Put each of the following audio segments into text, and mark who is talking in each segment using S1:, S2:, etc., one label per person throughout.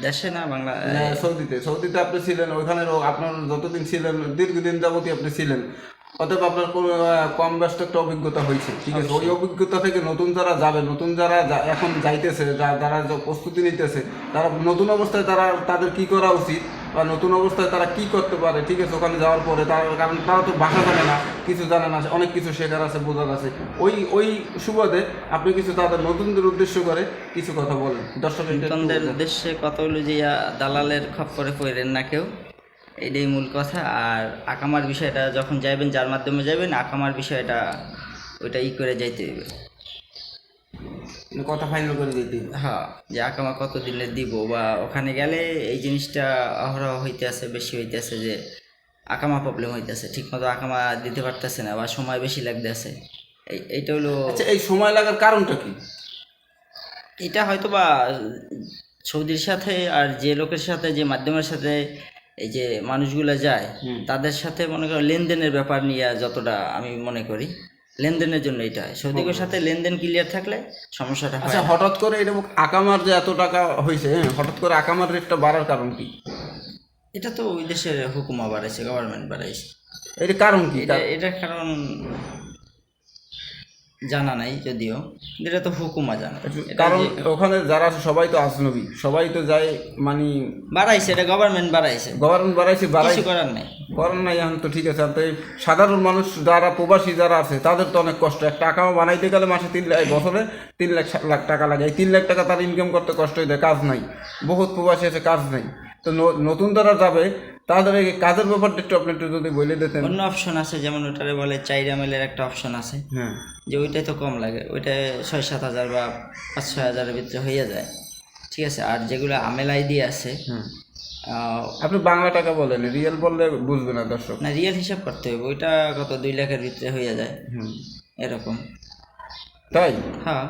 S1: দেশে না বাংলা
S2: সৌদিতে আপনি ছিলেন, ওইখানে আপনার যতদিন ছিলেন দীর্ঘদিন যাবতীয় আপনি ছিলেন, অতএব আপনার কোনো কম ব্যস্ত একটা অভিজ্ঞতা হয়েছে, ঠিক আছে। ওই অভিজ্ঞতা থেকে নতুন যারা যাবে, নতুন যারা এখন যাইতেছে, যারা প্রস্তুতি নিতেছে, তারা নতুন অবস্থায় তাদের কি করা উচিত বা নতুন অবস্থায় তারা কি করতে পারে, ঠিক আছে। ওখানে যাওয়ার পরে কারণ তারা তো ভাষা জানে না, কিছু জানে না, অনেক কিছু শেখার আছে, বোঝার আছে। ওই সুবাদে আপনি কিছু তাদের নতুনদের উদ্দেশ্য করে কিছু কথা বলেন দর্শকের
S1: নতুনদের উদ্দেশ্যে কথা হলো যে দালালের খপ্পরে পড়েন না কেউ, এটাই মূল কথা। আর আকামার বিষয়টা যখন যাইবেন, যার মাধ্যমে যাবেন, আকামার বিষয়টা ওইটা করে যাইতে হবে,
S2: কথা ফাইনাল করে দিতে।
S1: হ্যাঁ, যে আকামা কত দিলে দিব, বা ওখানে গেলে এই জিনিসটা অহরহ হইতে আছে, বেশি হইতে আছে যে আকামা প্রবলেম হইতেছে, ঠিকমতো আকামা দিতে পারতেছে না, বা সময় বেশি লাগতে আছে। এইটা হলো।
S2: আচ্ছা, এই সময় লাগার কারণটা কি?
S1: এটা হয়তো বা সৌদির সাথে আর যে লোকের সাথে, যে মাধ্যমের সাথে এই যে মানুষগুলো যায়, তাদের সাথে মনে করো লেনদেনের ব্যাপার নিয়ে যতটা আমি মনে করি, লেনদেনের জন্য এটা হয়। সৌদিকের সাথে লেনদেন ক্লিয়ার থাকলে সমস্যাটা হয়।
S2: আচ্ছা, হঠাৎ করে এটা আকামার যে এত টাকা হয়েছে, হঠাৎ করে আকামার রেটটা বাড়ার কারণ কি?
S1: এটা তো ওই দেশের হুকুমা বাড়াইছে, গভর্নমেন্ট বাড়াইছে।
S2: এর কারণ কি?
S1: এটার কারণ জানা নাই, যদিও এটা তো হুকুমা জানা।
S2: কারণ ওখানে যারা আছে সবাই তো আজনবী, সবাই তো যায়, মানে
S1: বাড়াইছে, এটা গভর্নমেন্ট বাড়াইছে, কিছু করার নাই।
S2: এখন তো ঠিক আছে। তো সাধারণ মানুষ যারা প্রবাসী যারা আছে তাদের তো অনেক কষ্ট। একটা আকামা বানাইতে গেলে মাসে বছরে 3 লাখ টাকা লাগে। এই 3 লাখ টাকা তার ইনকাম করতে কষ্ট হয়ে যায়, কাজ নাই। বহুত প্রবাসী আছে, কাজ নাই। তো নতুন যারা যাবে তাদের এই কাজের ব্যাপারটা একটু আপনি একটু যদি বলে দিতেন।
S1: অন্য অপশন আছে, যেমন ওটারে বলে 4 ML একটা অপশন আছে,
S2: হ্যাঁ,
S1: যে ওইটাই তো কম লাগে, ওইটায় 6-7 হাজার বা 5-6 হাজারের ভিতরে হয়ে যায়, ঠিক আছে। আর যেগুলো আমেল আইডি আছে,
S2: আপনি বাংলা টাকা বলেন, রিয়েল বললে বুঝবে না দর্শক।
S1: না, রিয়েল হিসাব করতে হবে, ওইটা কত 2 লাখের ভিতরে হয়ে যায়, এরকম।
S2: তাই?
S1: হ্যাঁ।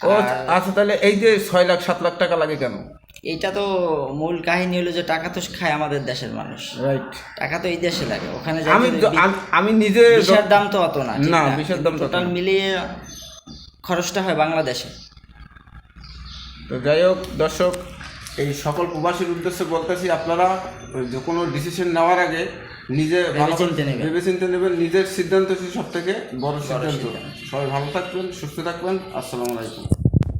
S2: ও আচ্ছা, তাহলে এই যে 6 লাখ 7 লাখ টাকা লাগে কেন?
S1: এইটা তো মূল কাহিনী হলো যে টাকা তো খায় আমাদের দেশের মানুষ,
S2: রাইট।
S1: টাকা তো এই দেশে লাগে, ওখানে
S2: আমি নিজে
S1: বিষয়ের দাম তো অত না,
S2: না, বিষয়ের দাম
S1: টোটাল মিলিয়ে খরচটা হয় বাংলাদেশে।
S2: তো যাই হোক দর্শক, এই সকল প্রবাসীর উদ্দেশ্যে বলতেছি, আপনারা যে কোনো ডিসিশন নেওয়ার আগে নিজে ভেবে চিন্তে নেবেন। নিজের সিদ্ধান্ত সব থেকে বড় সিদ্ধান্ত। সবাই ভালো থাকবেন, সুস্থ থাকবেন। আসসালামু আলাইকুম।